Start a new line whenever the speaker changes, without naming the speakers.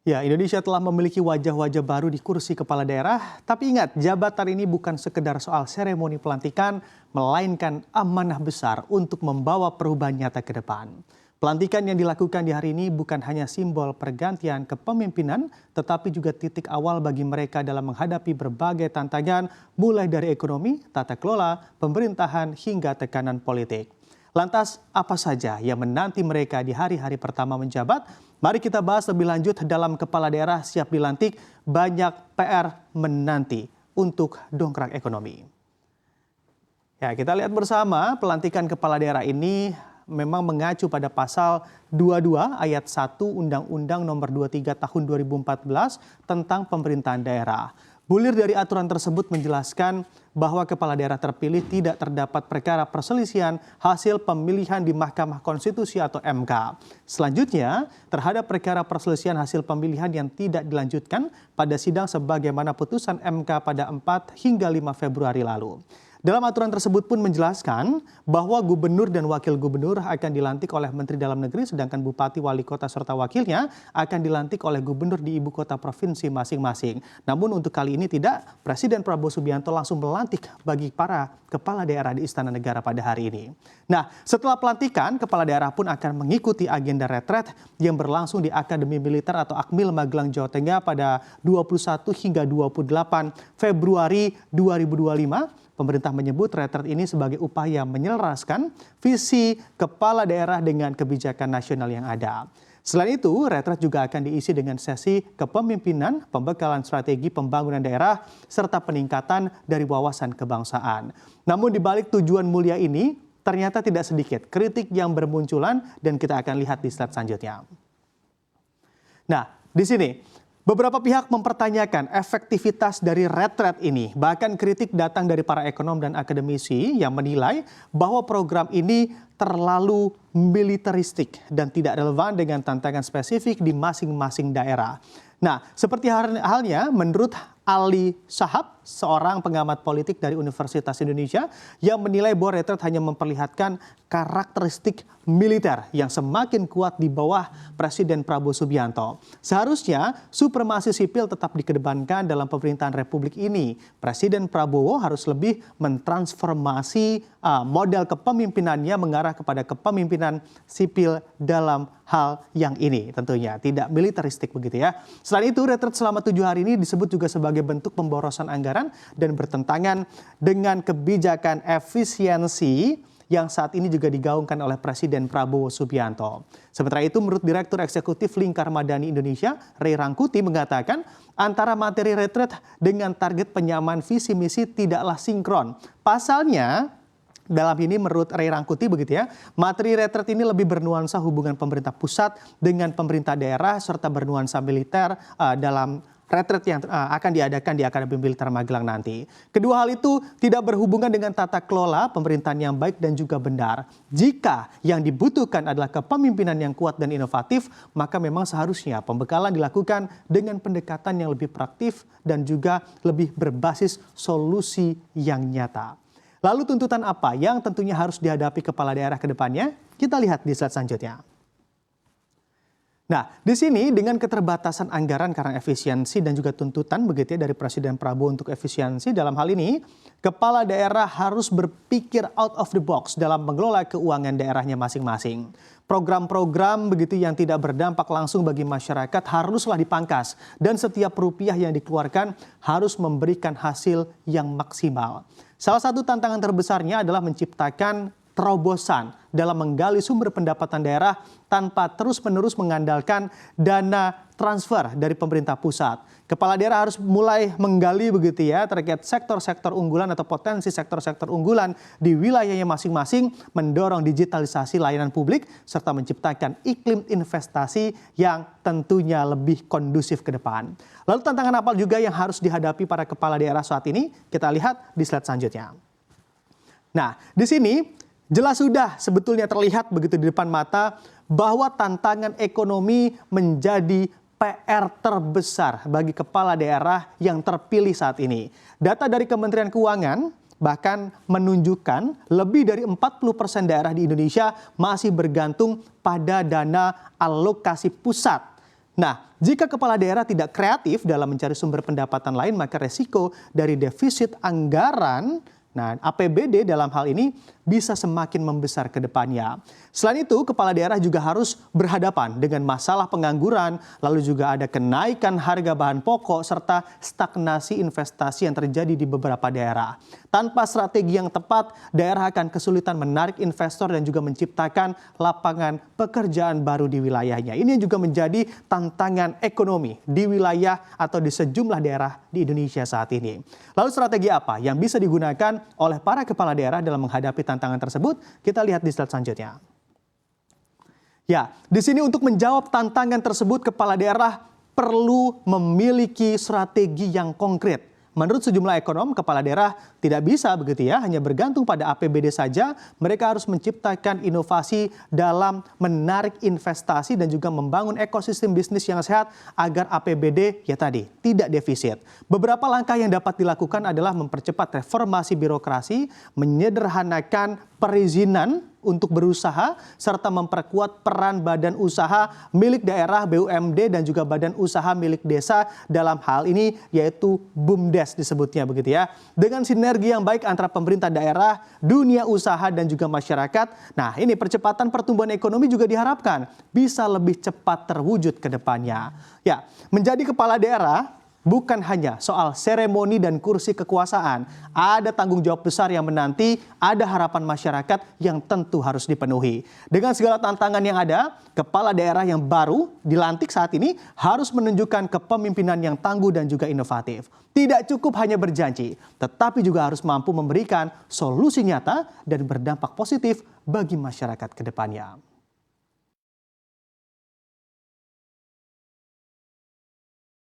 Ya, Indonesia telah memiliki wajah-wajah baru di kursi kepala daerah, tapi ingat, jabatan ini bukan sekedar soal seremoni pelantikan, melainkan amanah besar untuk membawa perubahan nyata ke depan. Pelantikan yang dilakukan di hari ini bukan hanya simbol pergantian kepemimpinan, tetapi juga titik awal bagi mereka dalam menghadapi berbagai tantangan, mulai dari ekonomi, tata kelola, pemerintahan, hingga tekanan politik. Lantas, apa saja yang menanti mereka di hari-hari pertama menjabat? Mari kita bahas lebih lanjut dalam Kepala Daerah Siap Dilantik, banyak PR menanti untuk dongkrak ekonomi. Ya, kita lihat bersama pelantikan Kepala Daerah ini memang mengacu pada pasal 22 ayat 1 Undang-Undang Nomor 23 Tahun 2014 tentang pemerintahan daerah. Bulir dari aturan tersebut menjelaskan bahwa kepala daerah terpilih tidak terdapat perkara perselisihan hasil pemilihan di Mahkamah Konstitusi atau MK. Selanjutnya, terhadap perkara perselisihan hasil pemilihan yang tidak dilanjutkan pada sidang sebagaimana putusan MK pada 4 hingga 5 Februari lalu. Dalam aturan tersebut pun menjelaskan bahwa gubernur dan wakil gubernur akan dilantik oleh Menteri Dalam Negeri, sedangkan bupati, wali kota, serta wakilnya akan dilantik oleh gubernur di ibu kota provinsi masing-masing. Namun untuk kali ini tidak, Presiden Prabowo Subianto langsung melantik bagi para kepala daerah di Istana Negara pada hari ini. Nah, setelah pelantikan, kepala daerah pun akan mengikuti agenda retret yang berlangsung di Akademi Militer atau Akmil Magelang, Jawa Tengah pada 21 hingga 28 Februari 2025. Pemerintah menyebut retret ini sebagai upaya menyelaraskan visi kepala daerah dengan kebijakan nasional yang ada. Selain itu, retret juga akan diisi dengan sesi kepemimpinan, pembekalan strategi pembangunan daerah, serta peningkatan dari wawasan kebangsaan. Namun di balik tujuan mulia ini, ternyata tidak sedikit kritik yang bermunculan dan kita akan lihat di slide selanjutnya. Nah, di sini beberapa pihak mempertanyakan efektivitas dari retret ini. Bahkan kritik datang dari para ekonom dan akademisi yang menilai bahwa program ini terlalu militeristik dan tidak relevan dengan tantangan spesifik di masing-masing daerah. Nah, seperti halnya menurut Ali Shahab, seorang pengamat politik dari Universitas Indonesia yang menilai bahwa retret hanya memperlihatkan karakteristik militer yang semakin kuat di bawah Presiden Prabowo Subianto. Seharusnya supremasi sipil tetap dikedepankan dalam pemerintahan Republik ini. Presiden Prabowo harus lebih mentransformasi model kepemimpinannya mengarah kepada kepemimpinan sipil dalam hal yang ini tentunya. Tidak militeristik begitu ya. Selain itu, retret selama 7 hari ini disebut juga sebagai bentuk pemborosan anggaran dan bertentangan dengan kebijakan efisiensi yang saat ini juga digaungkan oleh Presiden Prabowo Subianto. Sementara itu, menurut Direktur Eksekutif Lingkar Madani Indonesia, Ray Rangkuti mengatakan antara materi retret dengan target penyamaan visi misi tidaklah sinkron. Pasalnya, dalam ini menurut Ray Rangkuti begitu ya, materi retret ini lebih bernuansa hubungan pemerintah pusat dengan pemerintah daerah serta bernuansa militer dalam retret yang akan diadakan di Akademi Militer Magelang nanti. Kedua hal itu tidak berhubungan dengan tata kelola pemerintahan yang baik dan juga benar. Jika yang dibutuhkan adalah kepemimpinan yang kuat dan inovatif, maka memang seharusnya pembekalan dilakukan dengan pendekatan yang lebih praktif dan juga lebih berbasis solusi yang nyata. Lalu tuntutan apa yang tentunya harus dihadapi kepala daerah ke depannya? Kita lihat di slide selanjutnya. Nah, di sini dengan keterbatasan anggaran karena efisiensi dan juga tuntutan begitu ya dari Presiden Prabowo untuk efisiensi dalam hal ini, kepala daerah harus berpikir out of the box dalam mengelola keuangan daerahnya masing-masing. Program-program begitu yang tidak berdampak langsung bagi masyarakat haruslah dipangkas dan setiap rupiah yang dikeluarkan harus memberikan hasil yang maksimal. Salah satu tantangan terbesarnya adalah menciptakan terobosan dalam menggali sumber pendapatan daerah tanpa terus-menerus mengandalkan dana transfer dari pemerintah pusat. Kepala daerah harus mulai menggali begitu ya terkait sektor-sektor unggulan atau potensi sektor-sektor unggulan di wilayahnya masing-masing, mendorong digitalisasi layanan publik serta menciptakan iklim investasi yang tentunya lebih kondusif ke depan. Lalu tantangan apa juga yang harus dihadapi para kepala daerah saat ini? Kita lihat di slide selanjutnya. Nah, di sini jelas sudah sebetulnya terlihat begitu di depan mata bahwa tantangan ekonomi menjadi PR terbesar bagi kepala daerah yang terpilih saat ini. Data dari Kementerian Keuangan bahkan menunjukkan lebih dari 40% daerah di Indonesia masih bergantung pada dana alokasi pusat. Nah, jika kepala daerah tidak kreatif dalam mencari sumber pendapatan lain, maka resiko dari defisit anggaran, nah APBD dalam hal ini bisa semakin membesar ke depannya. Selain itu, kepala daerah juga harus berhadapan dengan masalah pengangguran, lalu juga ada kenaikan harga bahan pokok, serta stagnasi investasi yang terjadi di beberapa daerah. Tanpa strategi yang tepat, daerah akan kesulitan menarik investor dan juga menciptakan lapangan pekerjaan baru di wilayahnya. Ini juga menjadi tantangan ekonomi di wilayah atau di sejumlah daerah di Indonesia saat ini. Lalu strategi apa yang bisa digunakan oleh para kepala daerah dalam menghadapi tantangan tersebut? Kita lihat di slide selanjutnya. Ya, di sini untuk menjawab tantangan tersebut, kepala daerah perlu memiliki strategi yang konkret. Menurut sejumlah ekonom, kepala daerah tidak bisa begitu ya, hanya bergantung pada APBD saja. Mereka harus menciptakan inovasi dalam menarik investasi dan juga membangun ekosistem bisnis yang sehat agar APBD ya tadi tidak defisit. Beberapa langkah yang dapat dilakukan adalah mempercepat reformasi birokrasi, menyederhanakan perizinan untuk berusaha, serta memperkuat peran badan usaha milik daerah BUMD dan juga badan usaha milik desa dalam hal ini yaitu BUMDes disebutnya begitu ya. Dengan sinergi yang baik antara pemerintah daerah, dunia usaha dan juga masyarakat. Nah, ini percepatan pertumbuhan ekonomi juga diharapkan bisa lebih cepat terwujud ke depannya. Ya, menjadi kepala daerah bukan hanya soal seremoni dan kursi kekuasaan. Ada tanggung jawab besar yang menanti, ada harapan masyarakat yang tentu harus dipenuhi. Dengan segala tantangan yang ada, kepala daerah yang baru dilantik saat ini harus menunjukkan kepemimpinan yang tangguh dan juga inovatif. Tidak cukup hanya berjanji, tetapi juga harus mampu memberikan solusi nyata dan berdampak positif bagi masyarakat ke depannya.